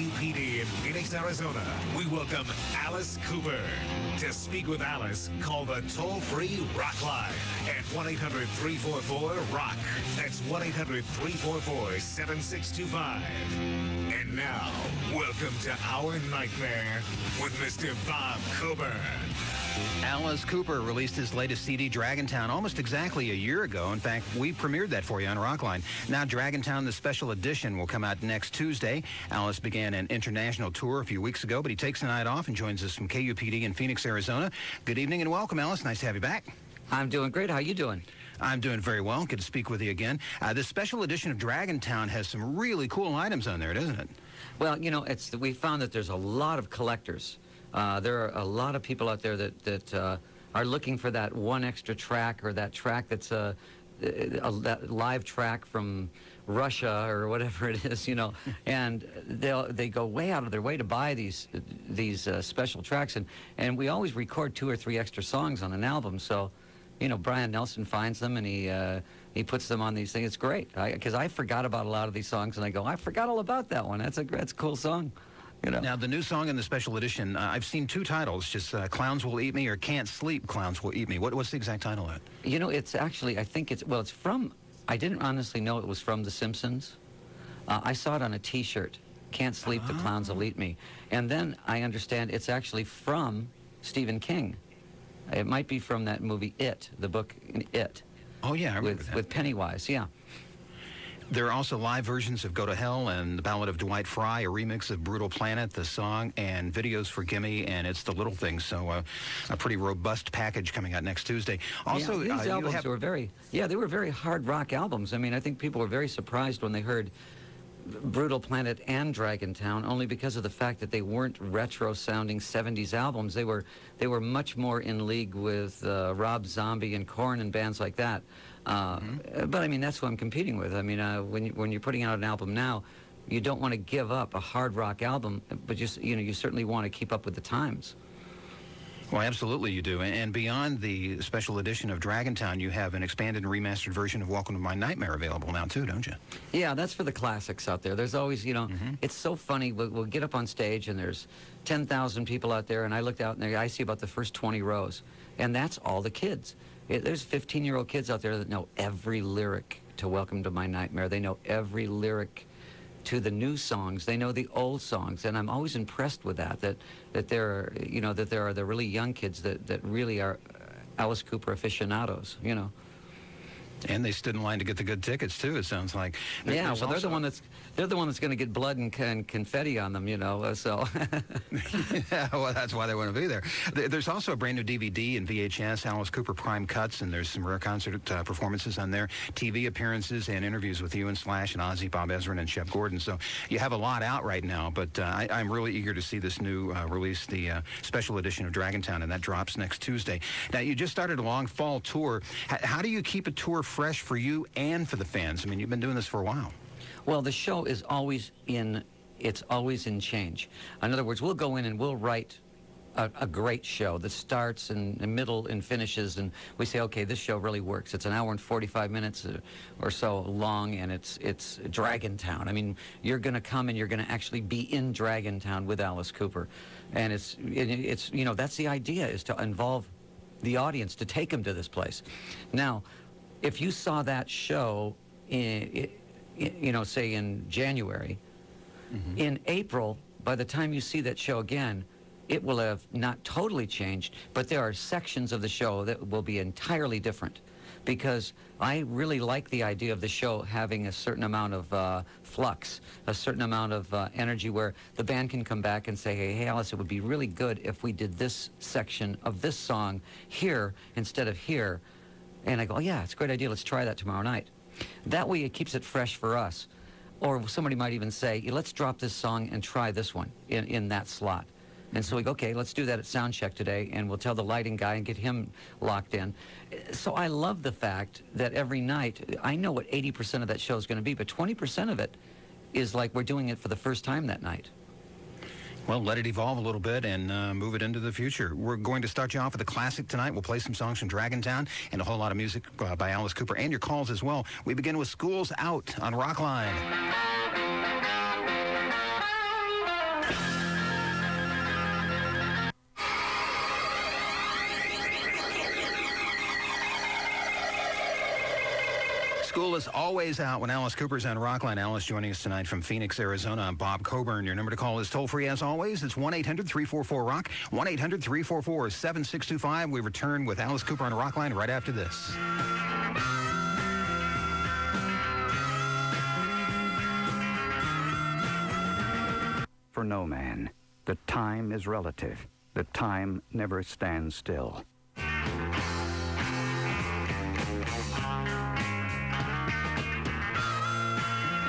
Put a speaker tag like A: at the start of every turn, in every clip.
A: KUPD in Phoenix, Arizona, we welcome Alice Cooper. To speak with Alice, call the toll-free Rock Line at 1-800-344-ROCK. That's 1-800-344-7625. And now, welcome to Our Nightmare with Mr. Bob Coburn.
B: Alice Cooper released his latest CD, Dragontown, almost exactly a year ago. In fact, we premiered that for you on Rockline. Now, Dragontown, the special edition, will come out next Tuesday. Alice began an international tour a few weeks ago, but he takes the night off and joins us from KUPD in Phoenix, Arizona. Good evening and welcome, Alice. Nice to have you back.
C: I'm doing great. How you doing?
B: I'm doing very well. Good to speak with you again. This special edition of Dragontown has some really cool items on there, doesn't it?
C: Well, you know, we found that there's a lot of collectors. There are a lot of people out there that are looking for that one extra track or that track that's that live track from Russia or whatever it is, you know, and they go way out of their way to buy these special tracks, and we always record 2 or 3 extra songs on an album. So, you know, Brian Nelson finds them and he puts them on these things. It's great because I forgot about a lot of these songs, and I go, I forgot all about that one. That's a cool song. You know. Now,
B: the new song in the special edition, I've seen 2 titles, just Clowns Will Eat Me or Can't Sleep, Clowns Will Eat Me. What's the exact title of it? You
C: know, it's actually, I think it's from, I didn't honestly know it was from The Simpsons. I saw it on a T-shirt, Can't Sleep, The Clowns Will Eat Me. And then I understand it's actually from Stephen King. It might be from that movie It, the book It.
B: Oh, yeah, I remember that.
C: With Pennywise, yeah.
B: There are also live versions of Go to Hell and The Ballad of Dwight Fry, a remix of Brutal Planet, the song, and videos for Gimme, and It's the Little Things. So a pretty robust package coming out next Tuesday. Also,
C: yeah, these albums were they were very hard rock albums. I mean, I think people were very surprised when they heard Brutal Planet and Dragontown, only because of the fact that they weren't retro-sounding 70s albums. They were much more in league with Rob Zombie and Korn and bands like that. But I mean, that's who I'm competing with. I mean, when you're putting out an album now, you don't want to give up a hard rock album, but you certainly want to keep up with the times.
B: Well, absolutely you do. And beyond the special edition of Dragontown, you have an expanded and remastered version of Welcome to My Nightmare available now, too, don't you?
C: Yeah, that's for the classics out there. There's always, you know, it's so funny. We'll get up on stage, and there's 10,000 people out there, and I looked out, and I see about the first 20 rows, and that's all the kids. There's 15-year-old kids out there that know every lyric to Welcome to My Nightmare. They know every lyric to the new songs. They know the old songs, and I'm always impressed with that there are the really young kids that really are Alice Cooper aficionados, you know.
B: And they stood in line to get the good tickets too, it sounds like.
C: Yeah, well, they're the one that's going to get blood and confetti on them, you know. So.
B: Yeah, well, that's why they want to be there. There's also a brand new DVD and VHS, Alice Cooper Prime Cuts, and there's some rare concert performances on there, TV appearances, and interviews with you and Slash and Ozzy, Bob Ezrin, and Shep Gordon. So you have a lot out right now, but I'm really eager to see this new release, the special edition of Dragontown, and that drops next Tuesday. Now, you just started a long fall tour. How do you keep a tour fresh for you and for the fans? I mean, you've been doing this for a while.
C: Well, the show is always in change. In other words, we'll go in and we'll write a great show that starts and middle and finishes, and we say, okay, this show really works. It's an hour and 45 minutes or so long, and it's Dragontown. I mean, you're going to come and you're going to actually be in Dragontown with Alice Cooper, and it's you know, that's the idea, is to involve the audience, to take them to this place. Now, if you saw that show, you know, say in January, in April, by the time you see that show again, it will have not totally changed, but there are sections of the show that will be entirely different, because I really like the idea of the show having a certain amount of flux, a certain amount of energy, where the band can come back and say, hey, Alice, it would be really good if we did this section of this song here instead of here. And I go, oh, yeah, it's a great idea. Let's try that tomorrow night. That way it keeps it fresh for us. Or somebody might even say, let's drop this song and try this one in that slot. And so we go, okay, let's do that at sound check today, and we'll tell the lighting guy and get him locked in. So I love the fact that every night, I know what 80% of that show is going to be, but 20% of it is like we're doing it for the first time that night.
B: Well, let it evolve a little bit and move it into the future. We're going to start you off with a classic tonight. We'll play some songs from Dragontown and a whole lot of music by Alice Cooper, and your calls as well. We begin with School's Out on Rockline. School is always out when Alice Cooper's on Rockline. Alice joining us tonight from Phoenix, Arizona. I'm Bob Coburn. Your number to call is toll-free as always. It's 1-800-344-ROCK, 1-800-344-7625. We return with Alice Cooper on Rockline right after this.
D: For no man, the time is relative. The time never stands still.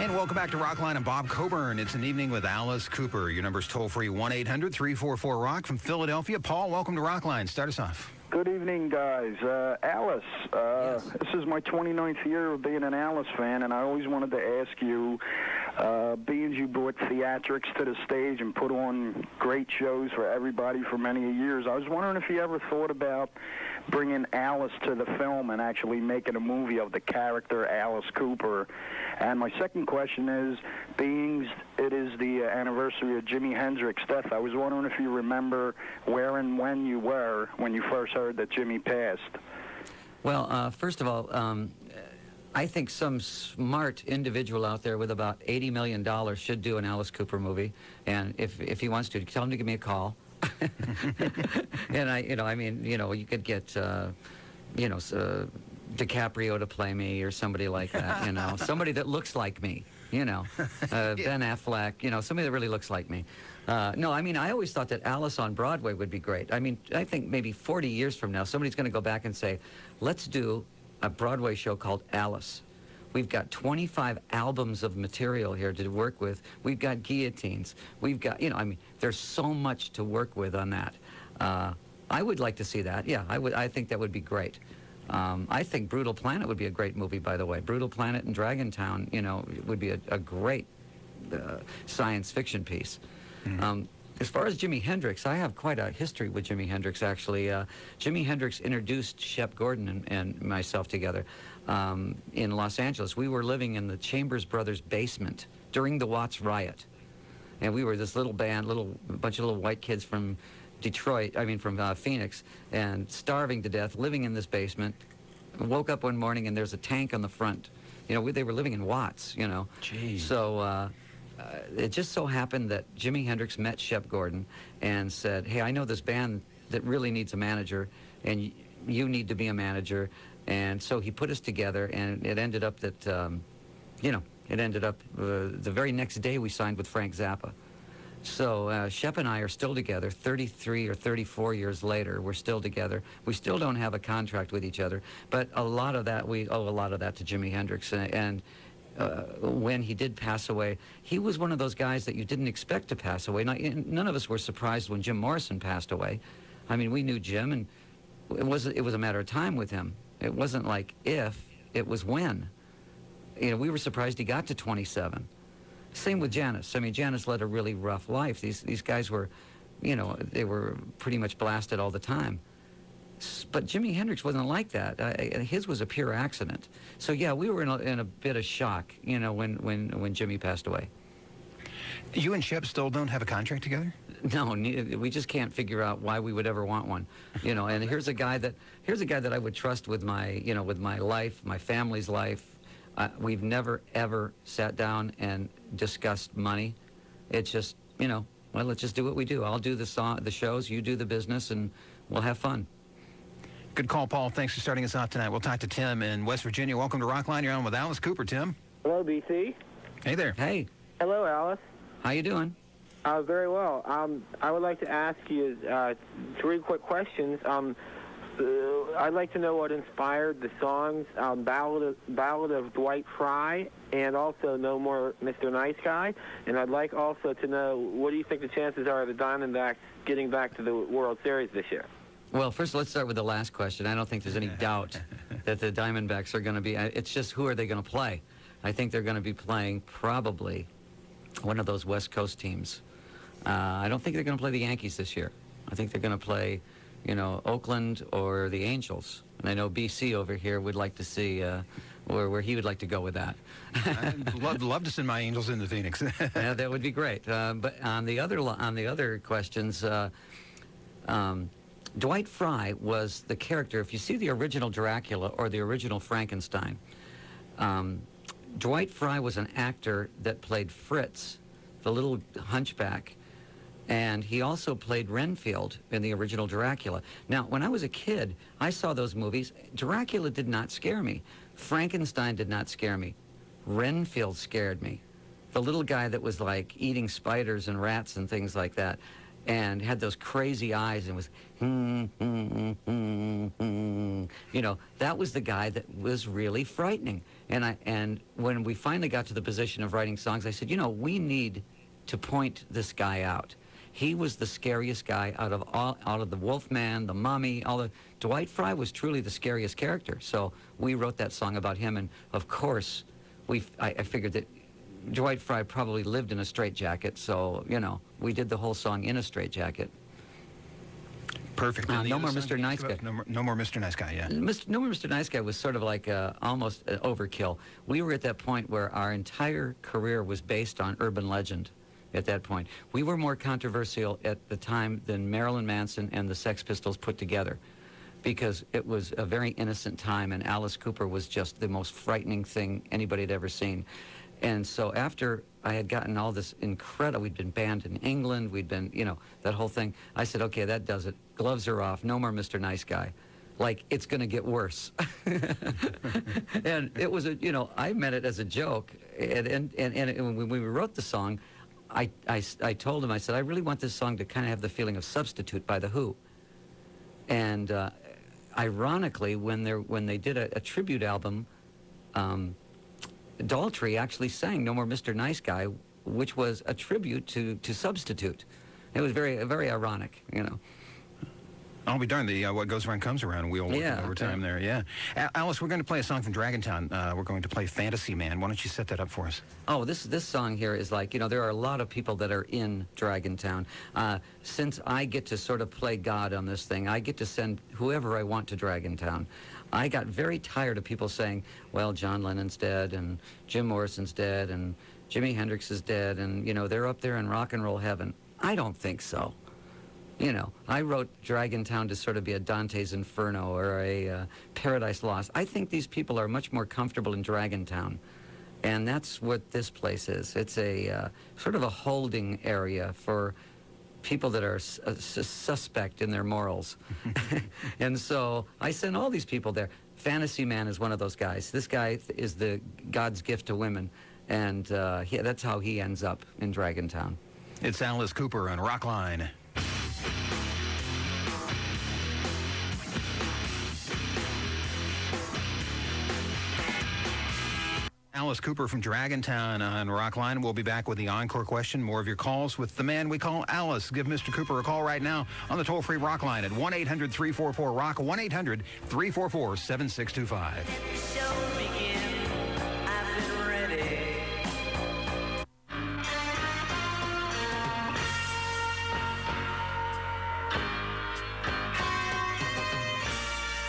B: And welcome back to Rockline. I'm Bob Coburn. It's an evening with Alice Cooper. Your number's toll-free, 1-800-344-ROCK from Philadelphia. Paul, welcome to Rockline. Start us off.
E: Good evening, guys. Alice,
C: Yes.
E: This is my 29th year of being an Alice fan, and I always wanted to ask you, being you brought theatrics to the stage and put on great shows for everybody for many years, I was wondering if you ever thought about bringing Alice to the film and actually making a movie of the character Alice Cooper. And my second question is, being it is the anniversary of Jimi Hendrix's death, I was wondering if you remember where and when you were when you first heard that Jimmy passed.
C: Well, first of all, I think some smart individual out there with about $80 million should do an Alice Cooper movie. And if he wants to, tell him to give me a call. And you could get, DiCaprio to play me or somebody like that, somebody that looks like me, Ben Affleck, somebody that really looks like me. I always thought that Alice on Broadway would be great. I think maybe 40 years from now, somebody's going to go back and say, let's do a Broadway show called Alice. We've got 25 albums of material here to work with. We've got guillotines. We've got, there's so much to work with on that. I would like to see that. Yeah, I would. I think that would be great. I think Brutal Planet would be a great movie, by the way. Brutal Planet and Dragontown, would be a great science fiction piece. Mm-hmm. As far as Jimi Hendrix, I have quite a history with Jimi Hendrix, actually. Jimi Hendrix introduced Shep Gordon and myself together in Los Angeles. We were living in the Chambers Brothers' basement during the Watts riot. And we were this little band, bunch of little white kids from from Phoenix, and starving to death, living in this basement. Woke up one morning and there's a tank on the front. They were living in Watts,
B: Jeez.
C: So it just so happened that Jimi Hendrix met Shep Gordon and said, hey, I know this band that really needs a manager, and you need to be a manager. And so he put us together, and it ended up that, the very next day we signed with Frank Zappa. So Shep and I are still together 33 or 34 years later. We're still together. We still don't have a contract with each other, but a lot of that, we owe a lot of that to Jimi Hendrix. And when he did pass away, he was one of those guys that you didn't expect to pass away. None of us were surprised when Jim Morrison passed away. We knew Jim, and it was a matter of time with him. It wasn't like if, it was when. We were surprised he got to 27. Same with Janis. Janis led a really rough life. These guys were, they were pretty much blasted all the time. But Jimi Hendrix wasn't like that. His was a pure accident. So yeah, we were in a bit of shock, when Jimmy passed away.
B: You and Shep still don't have a contract together?
C: No, we just can't figure out why we would ever want one. And here's a guy that I would trust with my life, my family's life. We've never, ever sat down and discussed money. It's just, let's just do what we do. I'll do the shows, you do the business, and we'll have fun.
B: Good call, Paul. Thanks for starting us off tonight. We'll talk to Tim in West Virginia. Welcome to Rockline. You're on with Alice Cooper. Tim.
F: Hello, BC.
B: Hey there.
C: Hey.
F: Hello, Alice.
C: How you doing?
F: Very well. I would like to ask you 3 quick questions. I'd like to know what inspired the songs Ballad of Dwight Fry and also No More Mr. Nice Guy. And I'd like also to know, what do you think the chances are of the Diamondbacks getting back to the World Series this year?
C: Well, first, let's start with the last question. I don't think there's any doubt that the Diamondbacks are going to be. It's just, who are they going to play? I think they're going to be playing probably one of those West Coast teams. I don't think they're going to play the Yankees this year. I think they're going to play, Oakland or the Angels. And I know BC over here would like to see where he would like to go with that.
B: I'd love to send my Angels into Phoenix.
C: Yeah, that would be great. But on the other questions. Dwight Fry was the character. If you see the original Dracula or the original Frankenstein, Dwight Fry was an actor that played Fritz, the little hunchback, and he also played Renfield in the original Dracula. Now, when I was a kid, I saw those movies. Dracula did not scare me. Frankenstein did not scare me. Renfield scared me. The little guy that was like eating spiders and rats and things like that, and had those crazy eyes and was, you know, that was the guy that was really frightening. And when we finally got to the position of writing songs, I said, you know, we need to point this guy out. He was the scariest guy out of the Wolfman, the Mummy, Dwight Fry was truly the scariest character. So we wrote that song about him, and of course, I figured that Dwight Fry probably lived in a straitjacket, so, you know, we did the whole song in a straitjacket.
B: Perfect.
C: No More Mr. Nice Guy.
B: No More Mr. Nice Guy, yeah.
C: No More Mr. Nice Guy was sort of like almost an overkill. We were at that point where our entire career was based on urban legend at that point. We were more controversial at the time than Marilyn Manson and the Sex Pistols put together, because it was a very innocent time, and Alice Cooper was just the most frightening thing anybody had ever seen. And so after I had gotten all this incredible, we'd been banned in England, we'd been, you know, that whole thing, I said, okay, that does it. Gloves are off. No more Mr. Nice Guy. Like, it's going to get worse. And it was a, you know, I meant it as a joke. And when we wrote the song, I told him, I said, I really want this song to kind of have the feeling of Substitute by The Who. And ironically, when they did a tribute album, Daltrey actually sang No More Mr. Nice Guy, which was a tribute to Substitute. It was very, very ironic, you know.
B: I'll be darned. What goes around comes around. We'll work over time there, yeah. Alice, we're going to play a song from Dragontown. We're going to play Fantasy Man. Why don't you set that up for us?
C: Oh, this song here is like, you know, there are a lot of people that are in Dragontown. Since I get to sort of play God on this thing, I get to send whoever I want to Dragontown. I got very tired of people saying, well, John Lennon's dead, and Jim Morrison's dead, and Jimi Hendrix is dead, and, you know, they're up there in rock and roll heaven. I don't think so. You know, I wrote Dragontown to sort of be a Dante's Inferno or a Paradise Lost. I think these people are much more comfortable in Dragontown, and that's what this place is. It's a sort of a holding area for people that are suspect in their morals. And so I send all these people there. Fantasy Man is one of those guys. This guy is the God's gift to women, and that's how he ends up in Dragontown.
B: It's Alice Cooper on Rockline. Alice Cooper from Dragontown on Rockline. We'll be back with the encore question. More of your calls with the man we call Alice. Give Mr. Cooper a call right now on the toll-free Rockline at 1-800-344-ROCK, 1-800-344-7625.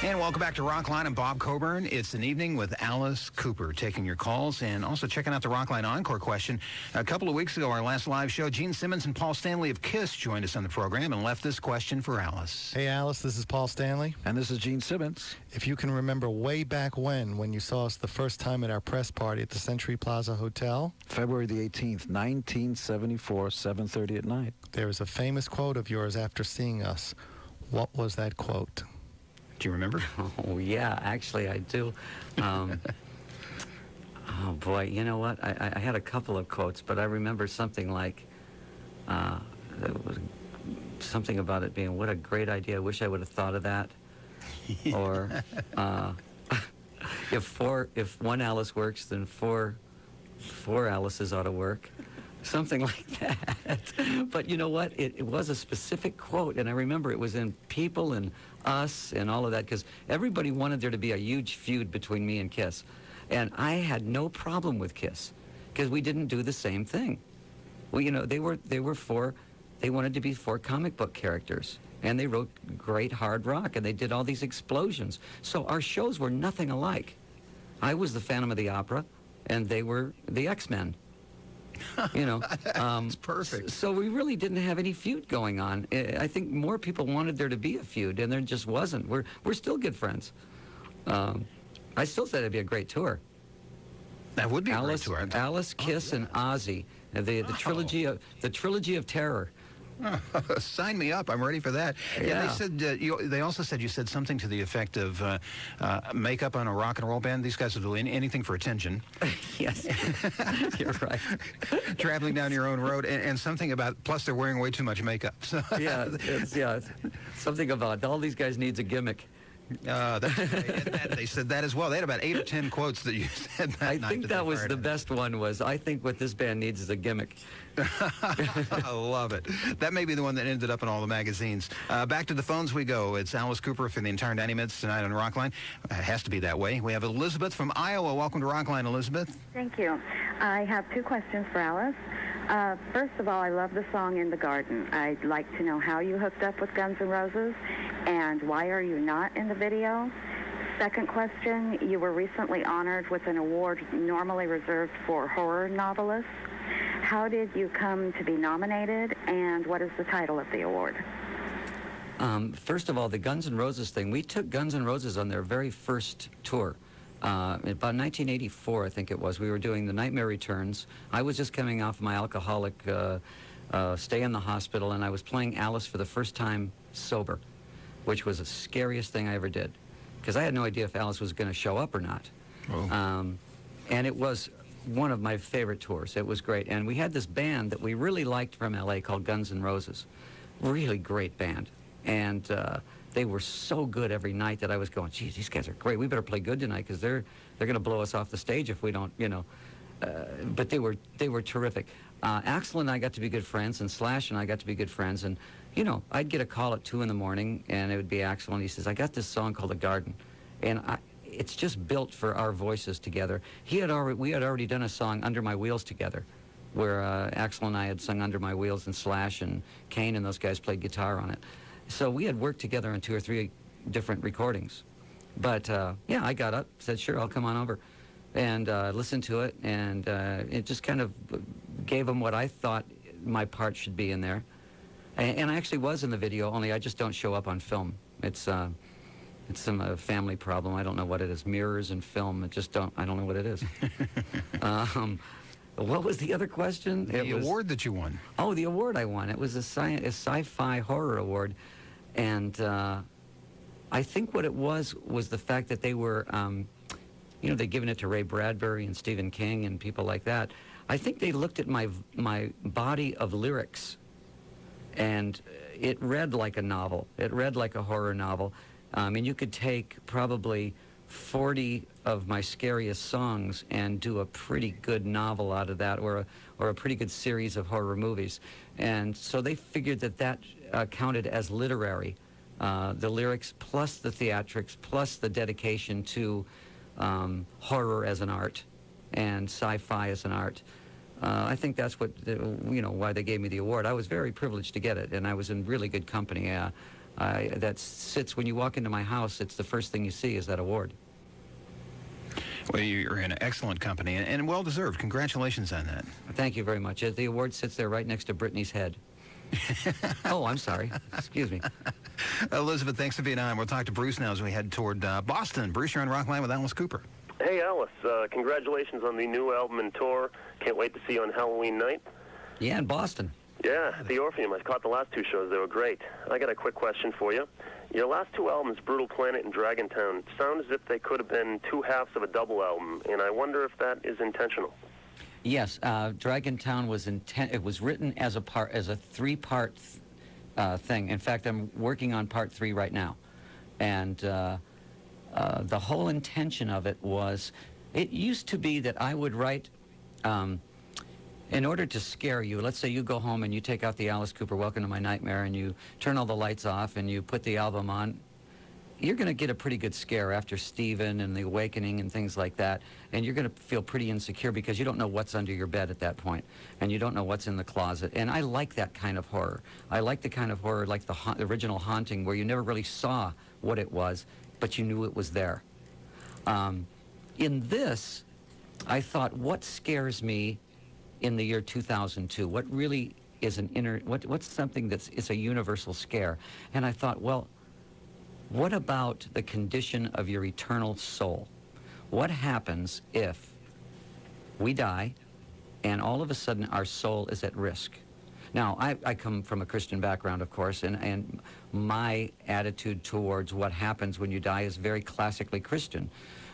B: And welcome back to Rockline. I'm Bob Coburn. It's an evening with Alice Cooper, taking your calls and also checking out the Rockline Encore question. A couple of weeks ago, our last live show, Gene Simmons and Paul Stanley of KISS joined us on the program and left this question for Alice.
G: Hey, Alice, this is Paul Stanley.
H: And this is Gene Simmons.
G: If you can remember way back when you saw us the first time at our press party at the Century Plaza Hotel.
H: February the 18th, 1974, 7:30 at night.
G: There is a famous quote of yours after seeing us. What was that quote?
B: Do you remember?
C: Oh, yeah, actually, I do. Oh, boy, you know what? I had a couple of quotes, but I remember something like, it was something about it being, what a great idea. I wish I would have thought of that. Or, if one Alice works, then four Alices ought to work. Something like that. But you know what? It was a specific quote, and I remember it was in People and Us and all of that, because everybody wanted there to be a huge feud between me and KISS. And I had no problem with KISS, because we didn't do the same thing. Well, you know, they wanted to be four comic book characters, and they wrote great hard rock, and they did all these explosions. So our shows were nothing alike. I was the Phantom of the Opera, and they were the X-Men. You know,
B: that's perfect.
C: So we really didn't have any feud going on. I think more people wanted there to be a feud, and there just wasn't. We're still good friends. I still said it'd be a great tour.
B: That would be
C: Alice,
B: a great tour.
C: Alice, Kiss, and Ozzy. The trilogy of terror.
B: Sign me up. I'm ready for that. Yeah, they said they also said you said something to the effect of makeup on a rock and roll band. These guys will do anything for attention.
C: Yes, you're right.
B: Traveling down your own road, and something about plus they're wearing way too much makeup. So.
C: It's something about all these guys needs a gimmick.
B: They said that as well. They had about 8 or 10 quotes that you said that night.
C: I think that was the best one. I think what this band needs is a gimmick.
B: I love it. That may be the one that ended up in all the magazines. Back to the phones we go. It's Alice Cooper for the entire 90 minutes tonight on Rockline. It has to be that way. We have Elizabeth from Iowa. Welcome to Rockline, Elizabeth.
I: Thank you. I have 2 questions for Alice. First of all, I love the song In the Garden. I'd like to know how you hooked up with Guns N' Roses, and why are you not in the video? Second question, you were recently honored with an award normally reserved for horror novelists. How did you come to be nominated, and what is the title of the award?
C: First of all, the Guns N' Roses thing, we took Guns N' Roses on their very first tour. About 1984, I think it was. We were doing The Nightmare Returns. I was just coming off my alcoholic stay in the hospital, and I was playing Alice for the first time sober, which was the scariest thing I ever did, because I had no idea if Alice was going to show up or not. Oh. And it was one of my favorite tours. It was great. And we had this band that we really liked from L.A. called Guns N' Roses. Really great band. And they were so good every night that I was going, geez, these guys are great. We better play good tonight, because they're going to blow us off the stage if we don't, but they were terrific. Axl and I got to be good friends, and Slash and I got to be good friends. And, I'd get a call at 2 in the morning, and it would be Axl, and he says, I got this song called The Garden. And it's just built for our voices together. We had already done a song, Under My Wheels, together, where Axl and I had sung Under My Wheels, and Slash and Kane and those guys played guitar on it. So we had worked together on 2 or 3 different recordings. But, I got up, said, sure, I'll come on over, and listened to it, and it just kind of gave them what I thought my part should be in there. And I actually was in the video, only I just don't show up on film. It's some family problem. I don't know what it is. Mirrors and film, I don't know what it is. What was the other question?
B: The award that you won.
C: Oh, the award I won. It was a sci-fi horror award. And I think what it was the fact that they were, they'd given it to Ray Bradbury and Stephen King and people like that. I think they looked at my body of lyrics, and it read like a novel. It read like a horror novel. And you could take probably 40 of my scariest songs and do a pretty good novel out of that, or a pretty good series of horror movies. And so they figured that counted as literary. The lyrics plus the theatrics plus the dedication to horror as an art and sci-fi as an art. I think that's what, why they gave me the award. I was very privileged to get it, and I was in really good company. That sits, when you walk into my house, it's the first thing you see is that award.
B: Well, you're in excellent company, and well-deserved. Congratulations on that.
C: Thank you very much. The award sits there right next to Brittany's head. Oh, I'm sorry. Excuse me.
B: Elizabeth, thanks for being on. We'll talk to Bruce now as we head toward Boston. Bruce, you're on Rockline with Alice Cooper.
J: Hey, Alice. Congratulations on the new album and tour. Can't wait to see you on Halloween night.
C: Yeah, in Boston.
J: Yeah, at the Orpheum. I caught the last 2 shows. They were great. I got a quick question for you. Your last 2 albums, Brutal Planet and Dragontown, sound as if they could have been 2 halves of a double album, and I wonder if that is intentional.
C: Yes, Dragontown was written as a 3-part thing. In fact, I'm working on part 3 right now, and the whole intention of it was, it used to be that I would write. In order to scare you, let's say you go home and you take out the Alice Cooper Welcome to My Nightmare and you turn all the lights off and you put the album on, you're going to get a pretty good scare after Stephen and The Awakening and things like that, and you're going to feel pretty insecure because you don't know what's under your bed at that point, and you don't know what's in the closet. And I like that kind of horror. I like the kind of horror like the original Haunting, where you never really saw what it was, but you knew it was there. In this, I thought, what scares me in the year 2002? What really is what's something it's a universal scare? And I thought, well, what about the condition of your eternal soul? What happens if we die, and all of a sudden our soul is at risk. Now, I come from a Christian background, of course, and my attitude towards what happens when you die is very classically Christian.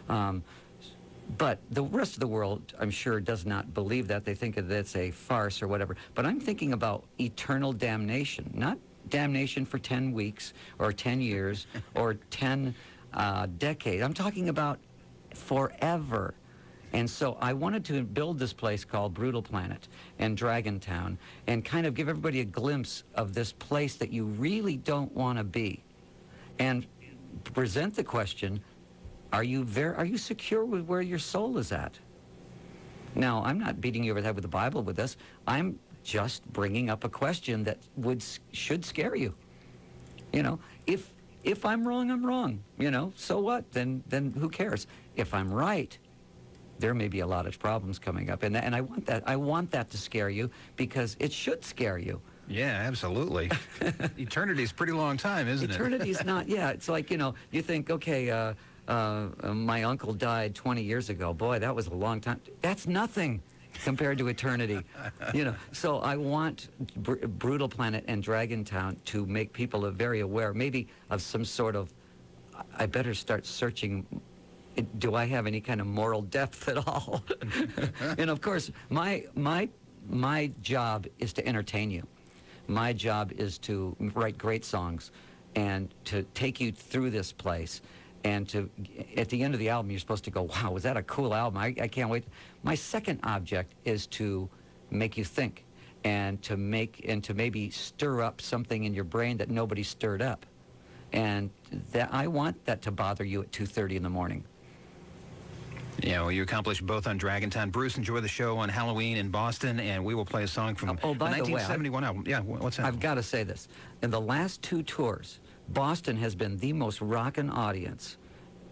C: But the rest of the world, I'm sure, does not believe that. They think that it's a farce or whatever. But I'm thinking about eternal damnation, not damnation for 10 weeks or 10 years or 10 decades. I'm talking about forever. And so I wanted to build this place called Brutal Planet and Dragontown and kind of give everybody a glimpse of this place that you really don't want to be. And present the question, are you secure with where your soul is at? Now, I'm not beating you over the head with the Bible with this. I'm just bringing up a question that should scare you. You know, if I'm wrong, I'm wrong. You know, so what? Then who cares? If I'm right, there may be a lot of problems coming up, and I want that to scare you because it should scare you.
B: Yeah, absolutely. Eternity's a pretty long time, isn't it?
C: Eternity's not. Yeah, it's like, you know, you think, okay, my uncle died 20 years ago. Boy, that was a long time. That's nothing compared to eternity. You know, so I want Brutal Planet and Dragontown to make people very aware, maybe of some sort of, I better start searching. Do I have any kind of moral depth at all? And of course, my job is to entertain you. My job is to write great songs and to take you through this place. And to, at the end of the album, you're supposed to go, wow, was that a cool album? I can't wait. My second object is to make you think and to maybe stir up something in your brain that nobody stirred up. And that I want that to bother you at 2:30 in the morning.
B: Yeah, well, you accomplished both on Dragontown. Bruce, enjoy the show on Halloween in Boston, and we will play a song from the 1971 album. Yeah, what's that?
C: I've got to say this. In the last 2 tours, Boston has been the most rockin' audience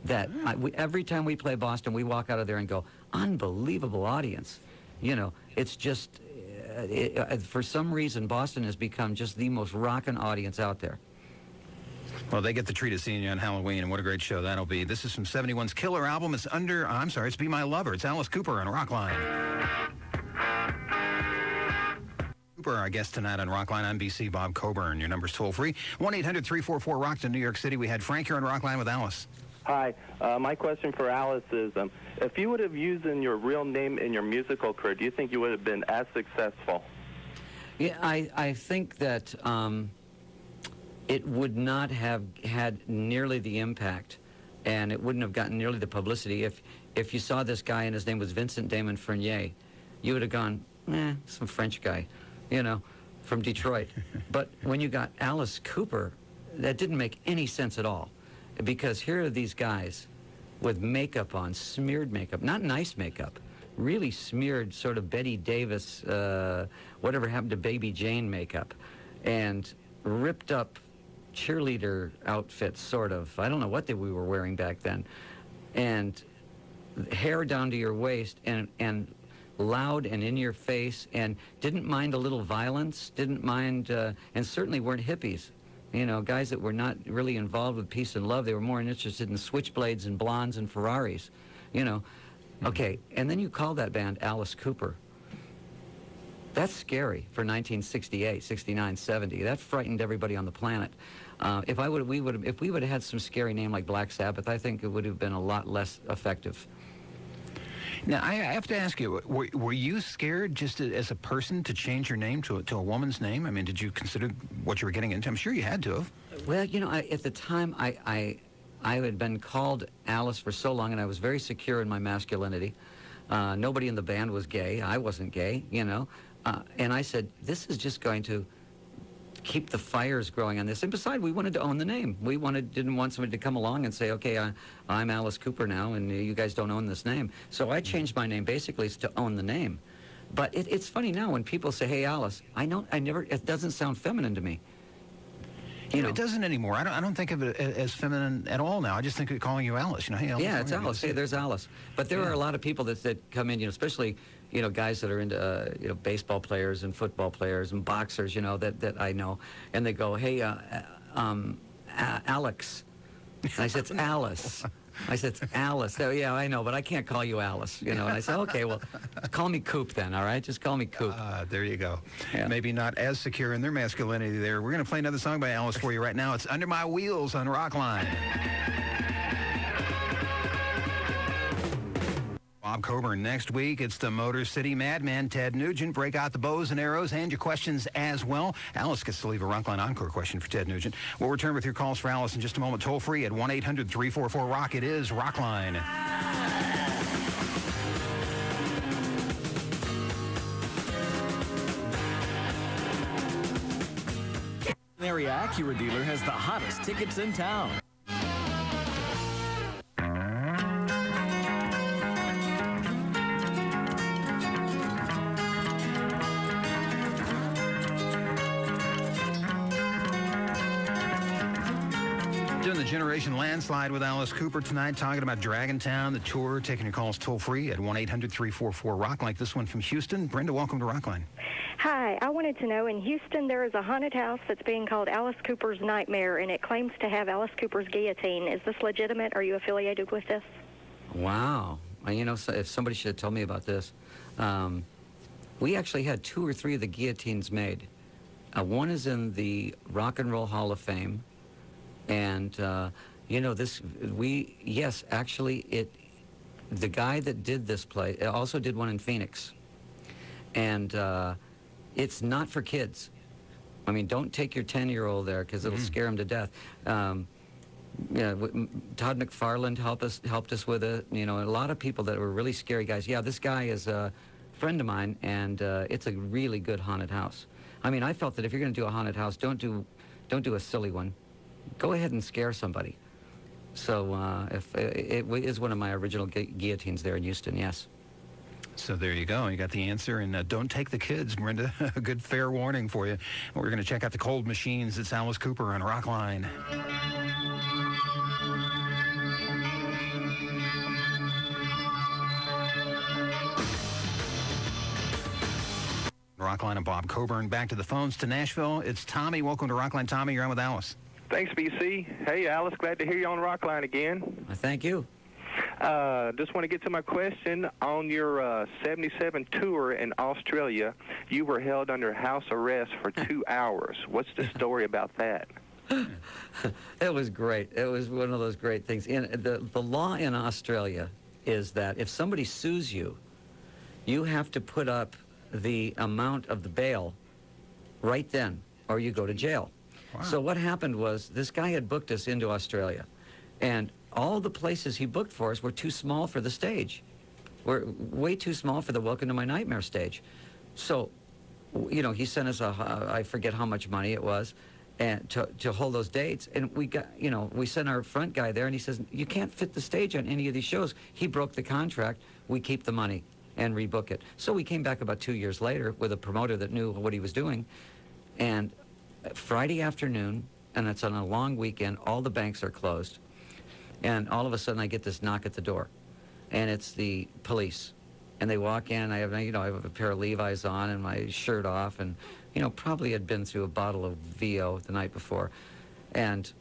C: that every time we play Boston, we walk out of there and go, unbelievable audience. You know, it's just, for some reason, Boston has become just the most rockin' audience out there.
B: Well, they get the treat of seeing you on Halloween, and what a great show that'll be. This is from 71's killer album. It's it's Be My Lover. It's Alice Cooper on Rockline. Cooper, our guest tonight on Rockline. I'm BC Bob Coburn. Your number's toll-free. 1-800-344-ROCK in New York City. We had Frank here on Rockline with Alice.
K: Hi. My question for Alice is, if you would have used your real name in your musical career, do you think you would have been as successful?
C: Yeah, I think that it would not have had nearly the impact, and it wouldn't have gotten nearly the publicity if you saw this guy and his name was Vincent Damon Frenier. You would have gone, some French guy, you know, from Detroit. But when you got Alice Cooper, that didn't make any sense at all, because here are these guys with makeup on, smeared makeup, not nice makeup, really smeared sort of Betty Davis, whatever happened to Baby Jane makeup, and ripped up cheerleader outfits, sort of. I don't know what we were wearing back then. And hair down to your waist, and loud and in your face, and didn't mind a little violence, didn't mind, and certainly weren't hippies. You know, guys that were not really involved with peace and love. They were more interested in switchblades and blondes and Ferraris, you know. Okay, and then you call that band Alice Cooper. That's scary for 1968, 69, 70. That frightened everybody on the planet. If we would have had some scary name like Black Sabbath, I think it would have been a lot less effective.
B: Now, I have to ask you, were you scared just as a person to change your name to a woman's name? I mean, did you consider what you were getting into? I'm sure you had to have.
C: Well, you know, at the time, I had been called Alice for so long, and I was very secure in my masculinity. Nobody in the band was gay. I wasn't gay, you know. And I said, this is just going to keep the fires growing on this. And besides, we wanted to own the name. We didn't want somebody to come along and say, okay, I'm Alice Cooper now, and you guys don't own this name. So I changed my name basically to own the name. But it's funny now when people say, hey, Alice, it doesn't sound feminine to me.
B: You know, it doesn't anymore. I don't think of it as feminine at all now. I just think of calling you Alice. You know, hey, Alice.
C: Yeah, it's Alice. Hey, there's Alice. But there are a lot of people that come in, you know, especially, you know, guys that are into, you know, baseball players and football players and boxers, you know, that I know. And they go, hey, Alex. And I said, it's Alice. I said, it's Alice. Oh, yeah, I know, but I can't call you Alice, you know. And I said, okay, well, call me Coop then, all right? Just call me Coop.
B: There you go.
C: Yeah.
B: Maybe not as secure in their masculinity there. We're going to play another song by Alice for you right now. It's Under My Wheels on Rockline. Bob Coburn next week. It's the Motor City Madman, Ted Nugent. Break out the bows and arrows and your questions as well. Alice gets to leave a Rockline Encore question for Ted Nugent. We'll return with your calls for Alice in just a moment. Toll free at 1-800-344-ROCK. It is Rockline.
L: Area Acura dealer has the hottest tickets in town.
B: Doing the Generation Landslide with Alice Cooper tonight, talking about Dragontown, the tour, taking your calls toll-free at 1-800-344-ROCK, like this one from Houston. Brenda, welcome to Rockline.
M: Hi, I wanted to know, in Houston there is a haunted house that's being called Alice Cooper's Nightmare, and it claims to have Alice Cooper's guillotine. Is this legitimate? Are you affiliated with this?
C: Wow. You know, so if somebody should have told me about this. We actually had 2 or 3 of the guillotines made. One is in the Rock and Roll Hall of Fame. And, you know, actually, the guy that did this play also did one in Phoenix. And it's not for kids. I mean, don't take your 10-year-old there because it'll scare him to death. Todd McFarland helped us with it. You know, a lot of people that were really scary guys. Yeah, this guy is a friend of mine, and it's a really good haunted house. I mean, I felt that if you're going to do a haunted house, don't do a silly one. Go ahead and scare somebody. So if it is one of my original guillotines there in Houston, yes.
B: So there you go. You got the answer. And don't take the kids, Brenda. A good fair warning for you. We're going to check out the Cold Machines. It's Alice Cooper on Rockline. Rockline and Bob Coburn. Back to the phones to Nashville. It's Tommy. Welcome to Rockline. Tommy, you're on with Alice.
N: Thanks, BC. Hey, Alice, glad to hear you on Rockline again.
C: Thank you.
N: Just want to get to my question. On your 77 tour in Australia, you were held under house arrest for 2 hours. What's the story about that?
C: It was great. It was one of those great things. The law in Australia is that if somebody sues you, you have to put up the amount of the bail right then, or you go to jail. Wow. So what happened was this guy had booked us into Australia, and all the places he booked for us were too small for the stage. Were way too small for the Welcome to My Nightmare stage. So, you know, he sent us I forget how much money it was, and to hold those dates. And we got, you know, we sent our front guy there, and he says, you can't fit the stage on any of these shows. He broke the contract. We keep the money and rebook it. So we came back about 2 years later with a promoter that knew what he was doing. And Friday afternoon, and it's on a long weekend, all the banks are closed. And all of a sudden I get this knock at the door. And it's the police. And they walk in, I have a pair of Levi's on and my shirt off, and, you know, probably had been through a bottle of VO the night before. And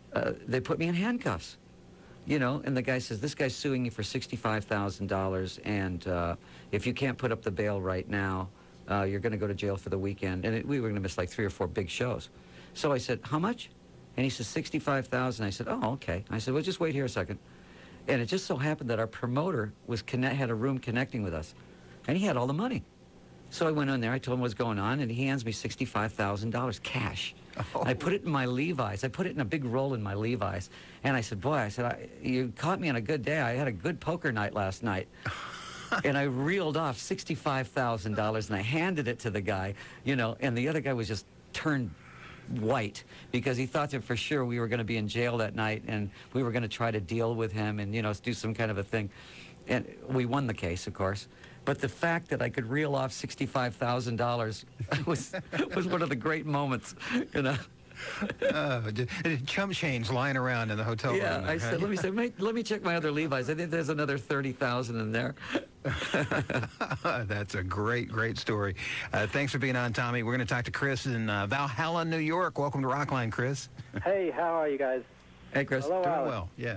C: they put me in handcuffs. You know, and the guy says, this guy's suing you for $65,000, and if you can't put up the bail right now, you're going to go to jail for the weekend. And we were going to miss like 3 or 4 big shows. So I said, how much? And he says, $65,000. I said, oh, okay. I said, well, just wait here a second. And it just so happened that our promoter had a room connecting with us, and he had all the money. So I went in there, I told him what's going on, and he hands me $65,000 cash. Oh. I put it in my Levi's. I put it in a big roll in my Levi's. And I said, boy, you caught me on a good day. I had a good poker night last night. And I reeled off $65,000, and I handed it to the guy, you know, and the other guy was just turned white because he thought that for sure we were going to be in jail that night, and we were going to try to deal with him and, you know, do some kind of a thing. And we won the case, of course. But the fact that I could reel off $65,000 was one of the great moments, you know.
B: Chum change lying around in the hotel room.
C: Yeah, I said, let me check my other Levi's. I think there's another $30,000 in there.
B: That's a great, great story. Thanks for being on, Tommy. We're going to talk to Chris in Valhalla, New York. Welcome to Rockline, Chris.
O: Hey, how are you guys?
C: Hey, Chris.
O: Hello,
B: Doing
O: Alice.
B: well, yeah.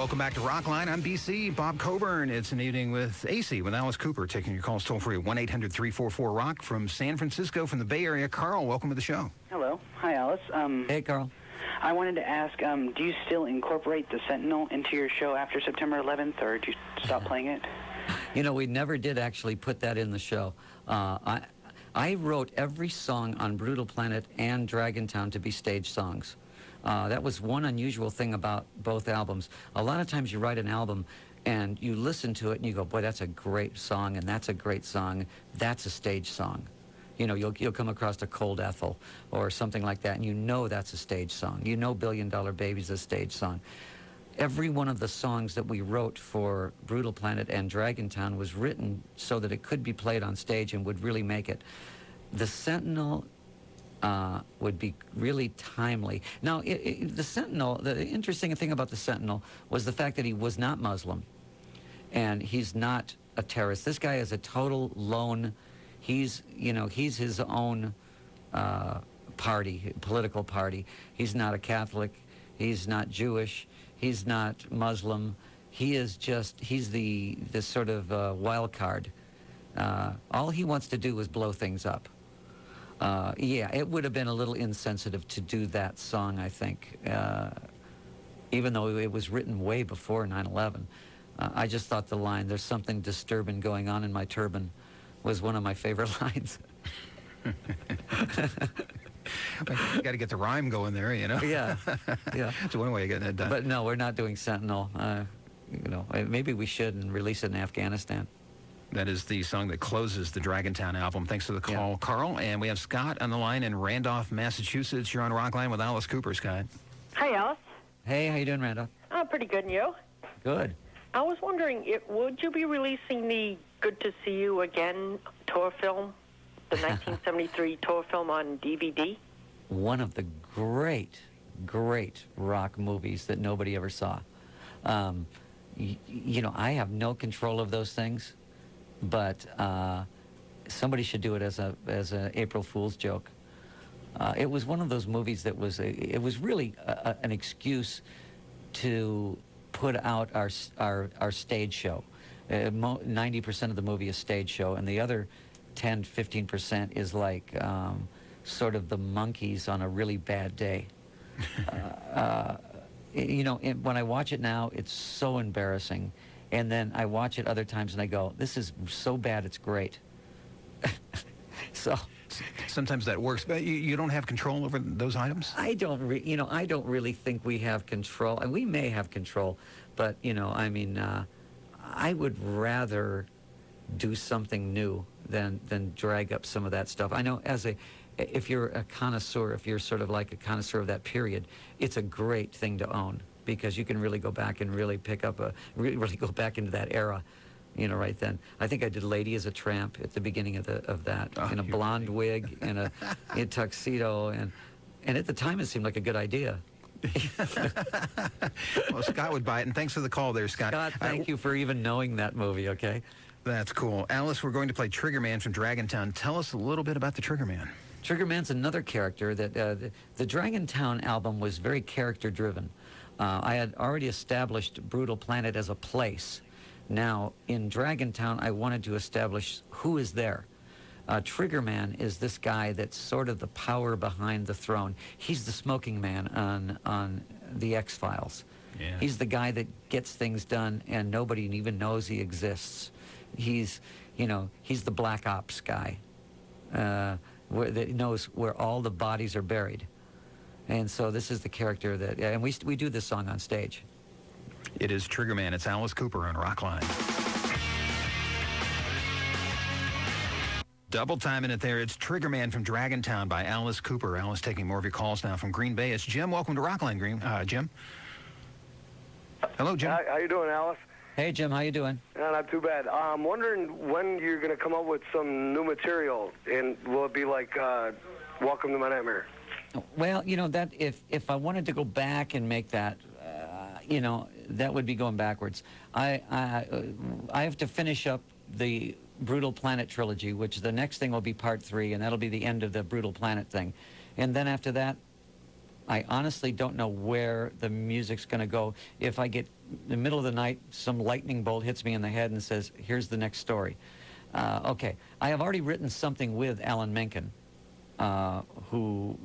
B: welcome back to Rockline. I'm BC, Bob Coburn. It's an evening with AC, with Alice Cooper, taking your calls toll-free, 1-800-344-ROCK. From San Francisco, from the Bay Area. Carl, welcome to the show.
P: Hello. Hi, Alice.
C: Hey, Carl.
P: I wanted to ask, do you still incorporate the Sentinel into your show after September 11th, or did you stop playing it?
C: You know, we never did actually put that in the show. I wrote every song on Brutal Planet and Dragontown to be stage songs. That was one unusual thing about both albums. A lot of times you write an album and you listen to it and you go, boy, that's a great song, and that's a great song. That's a stage song. You know, you'll come across a Cold Ethel or something like that, and you know that's a stage song. You know Billion Dollar Baby's a stage song. Every one of the songs that we wrote for Brutal Planet and Dragontown was written so that it could be played on stage and would really make it. The Sentinel would be really timely. Now, the Sentinel, the interesting thing about the Sentinel was the fact that he was not Muslim, and he's not a terrorist. This guy is a total lone. He's his own party, political party. He's not a Catholic. He's not Jewish. He's not Muslim. He's the sort of wild card. All he wants to do is blow things up. Yeah, it would have been a little insensitive to do that song, I think, even though it was written way before 9/11. I just thought the line, "There's something disturbing going on in my turban," was one of my favorite lines.
B: You got to get the rhyme going there, you know?
C: Yeah.
B: It's one way of getting it done.
C: But no, we're not doing Sentinel. Maybe we should and release it in Afghanistan.
B: That is the song that closes the Dragontown album. Thanks for the call, Carl. And we have Scott on the line in Randolph, Massachusetts. You're on Rockline with Alice Cooper, Scott.
Q: Hi, Alice.
C: Hey, how you doing, Randolph?
Q: I'm pretty good, and you?
C: Good.
Q: I was wondering, would you be releasing the Good to See You Again tour film, the 1973 tour film on DVD?
C: One of the great, great rock movies that nobody ever saw. You know, I have no control of those things. But somebody should do it as an April Fool's joke. It was one of those movies that it was really an excuse to put out our stage show. 90% of the movie is stage show, and the other 10-15% is like sort of the monkeys on a really bad day. You know, when I watch it now, it's so embarrassing. And then I watch it other times and I go, this is so bad, it's great. So
B: sometimes that works, but you don't have control over those items?
C: I don't really think we have control. And we may have control, but, you know, I mean, I would rather do something new than drag up some of that stuff. I know if you're a connoisseur, if you're sort of like a connoisseur of that period, it's a great thing to own, because you can really go back and really pick up really go back into that era, you know, right then. I think I did Lady as a Tramp at the beginning of that, in a blonde wig, in a tuxedo, and at the time it seemed like a good idea.
B: Well, Scott would buy it, and thanks for the call there, Scott.
C: Scott, thank you for even knowing that movie, okay?
B: That's cool. Alice, we're going to play Triggerman from Dragontown. Tell us a little bit about the Triggerman.
C: Triggerman's another character that the Dragontown album was very character-driven. I had already established Brutal Planet as a place. Now, in Dragontown, I wanted to establish who is there. Triggerman is this guy that's sort of the power behind the throne. He's the smoking man on the X-Files. Yeah. He's the guy that gets things done and nobody even knows he exists. He's the black ops guy that knows where all the bodies are buried. And so this is the character and we do this song on stage.
B: It is Triggerman. It's Alice Cooper on Rockline. Double timing it there. It's Triggerman from Dragontown by Alice Cooper. Alice taking more of your calls now from Green Bay. It's Jim. Welcome to Rockline, Jim. Hello, Jim.
R: How you doing, Alice?
C: Hey, Jim. How you doing?
R: Not too bad. I'm wondering when you're going to come up with some new material, and will it be like Welcome to My Nightmare?
C: Well, you know, that if I wanted to go back and make that, you know, that would be going backwards. I have to finish up the Brutal Planet trilogy, which the next thing will be part 3, and that'll be the end of the Brutal Planet thing. And then after that, I honestly don't know where the music's going to go. If I get in the middle of the night, some lightning bolt hits me in the head and says, here's the next story. Okay, I have already written something with Alan Menken, who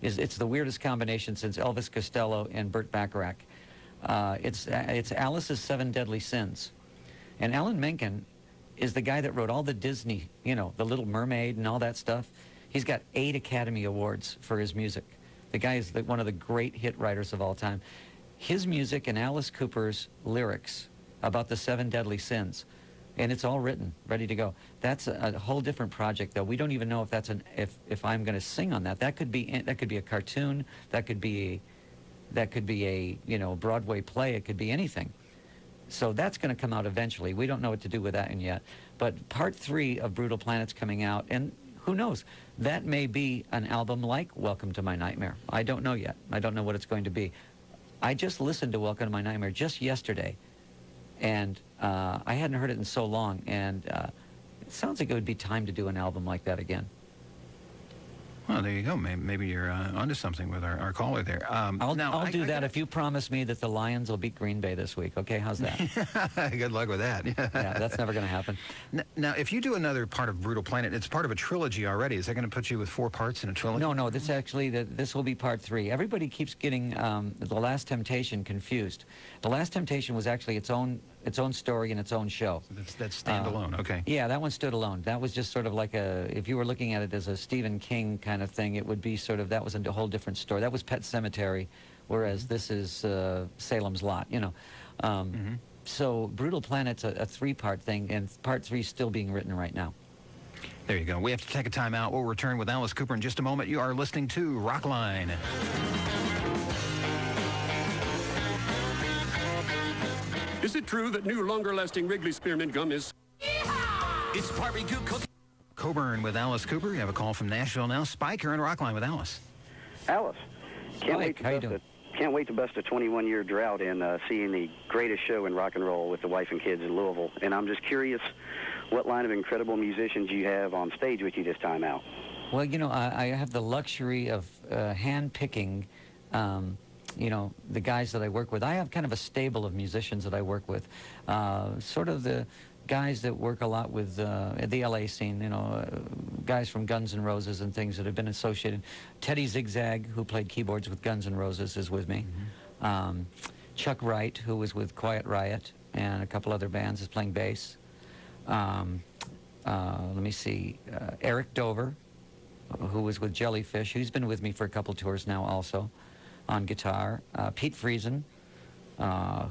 C: is, it's the weirdest combination since Elvis Costello and Burt Bacharach. It's Alice's 7 Deadly Sins. And Alan Menken is the guy that wrote all the Disney, you know, The Little Mermaid and all that stuff. He's got 8 Academy Awards for his music. The guy is one of the great hit writers of all time. His music and Alice Cooper's lyrics about the 7 Deadly Sins, and it's all written, ready to go. That's a whole different project, though. We don't even know if that's if I'm going to sing on that. That could be a cartoon. That could be a you know, Broadway play. It could be anything. So that's going to come out eventually. We don't know what to do with that yet. But part 3 of Brutal Planet's coming out, and who knows? That may be an album like Welcome to My Nightmare. I don't know yet. I don't know what it's going to be. I just listened to Welcome to My Nightmare just yesterday, and I hadn't heard it in so long, and it sounds like it would be time to do an album like that again.
B: Well, there you go. Maybe you're onto something with our caller there.
C: I'll do that if you promise me that the Lions will beat Green Bay this week. Okay, how's that?
B: Good luck with that.
C: Yeah, that's never going to happen.
B: Now, if you do another part of Brutal Planet, it's part of a trilogy already. Is that going to put you with 4 parts in a trilogy?
C: No. This actually, this will be part 3. Everybody keeps getting The Last Temptation confused. The Last Temptation was actually its own story and its own show.
B: That's standalone. Okay.
C: Yeah, that one stood alone. That was just sort of like if you were looking at it as a Stephen King kind of thing, it would be sort of, that was a whole different story. That was Pet Sematary, whereas this is Salem's Lot, you know. So Brutal Planet's a 3-part thing, and part 3 is still being written right now.
B: There you go. We have to take a time out. We'll return with Alice Cooper in just a moment. You are listening to Rockline.
S: Is it true that new, longer-lasting Wrigley Spearmint Gum is...
A: It's barbecue cookie.
B: Coburn with Alice Cooper. You have a call from Nashville now. Spike, you're in Rockline with Alice.
D: Alice, can't
C: Mike,
D: wait to bust a 21-year drought in seeing the greatest show in rock and roll with the wife and kids in Louisville. And I'm just curious what line of incredible musicians you have on stage with you this time out.
C: Well, you know, I have the luxury of hand-picking, you know, the guys that I work with. I have kind of a stable of musicians that I work with. Sort of the guys that work a lot with the LA scene, you know, guys from Guns N' Roses and things that have been associated. Teddy Zigzag, who played keyboards with Guns N' Roses, is with me. Chuck Wright, who was with Quiet Riot and a couple other bands, is playing bass. Let me see, Eric Dover, who was with Jellyfish. He's been with me for a couple tours now also on guitar. Pete Friesen,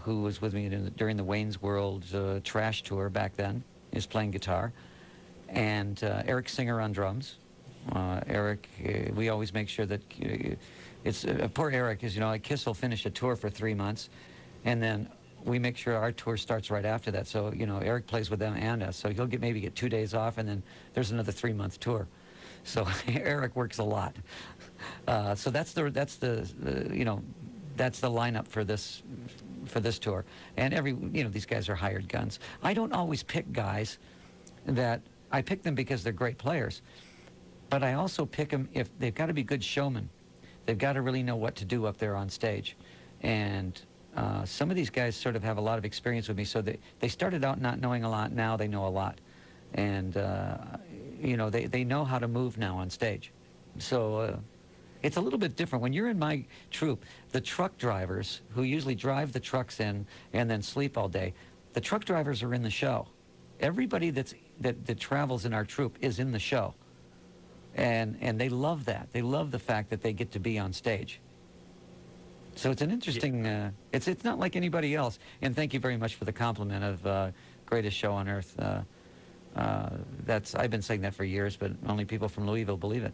C: who was with me during the Wayne's World Trash Tour back then, is playing guitar. And Eric Singer on drums. Eric, we always make sure that it's poor Eric is, you know, like Kiss will finish a tour for 3 months, and then we make sure our tour starts right after that. So, you know, Eric plays with them and us, so he'll maybe get 2 days off, and then there's another 3-month tour. So Eric works a lot. So that's the you know, that's the lineup for this tour. And you know, these guys are hired guns. I don't always pick guys that I pick them because they're great players, but I also pick them if they've got to be good showmen. They've got to really know what to do up there on stage. And some of these guys sort of have a lot of experience with me, so they started out not knowing a lot. Now they know a lot. And you know, they know how to move now on stage. So it's a little bit different. When you're in my troupe, the truck drivers, who usually drive the trucks in and then sleep all day, the truck drivers are in the show. Everybody that travels in our troupe is in the show. And they love that. They love the fact that they get to be on stage. So it's an interesting, it's not like anybody else. And thank you very much for the compliment of greatest show on earth. I've been saying that for years, but only people from Louisville believe it.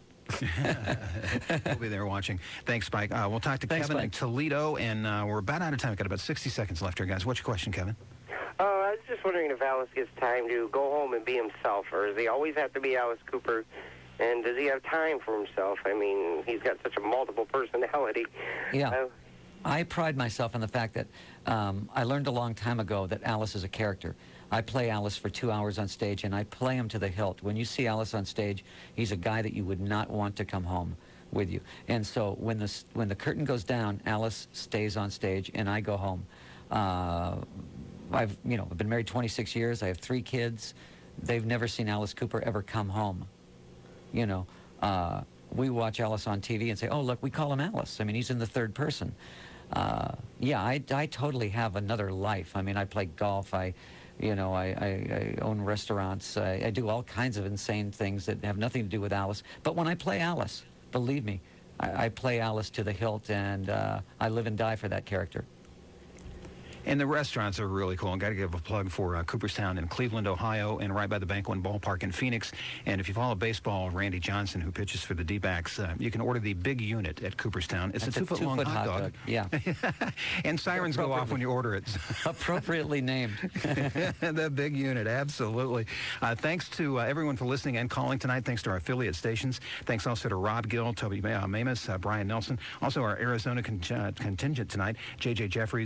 B: We'll be there watching. Thanks, Spike. We'll talk to Kevin in Toledo, and we're about out of time. We've got about 60 seconds left here, guys. What's your question, Kevin?
T: I was just wondering if Alice gets time to go home and be himself, or does he always have to be Alice Cooper? And does he have time for himself? I mean, he's got such a multiple personality.
C: Yeah. I pride myself in the fact that I learned a long time ago that Alice is a character. I play Alice for 2 hours on stage, and I play him to the hilt. When you see Alice on stage, he's a guy that you would not want to come home with you. And so when the curtain goes down, Alice stays on stage, and I go home. I've been married 26 years. I have 3 kids. They've never seen Alice Cooper ever come home. We watch Alice on TV and say, oh, look, we call him Alice. I mean, he's in the third person. I totally have another life. I mean, I play golf. I own restaurants. I do all kinds of insane things that have nothing to do with Alice. But when I play Alice, believe me, I play Alice to the hilt, and I live and die for that character.
B: And the restaurants are really cool. I've got to give a plug for Cooperstown in Cleveland, Ohio, and right by the Bank One Ballpark in Phoenix. And if you follow baseball, Randy Johnson, who pitches for the D-backs, you can order the big unit at Cooperstown. It's a 2-foot-long hot dog.
C: Yeah.
B: And sirens go off when you order it.
C: Appropriately named.
B: The big unit, absolutely. Thanks to everyone for listening and calling tonight. Thanks to our affiliate stations. Thanks also to Rob Gill, Toby Mamus, Brian Nelson. Also our Arizona contingent tonight, J.J. Jeffries.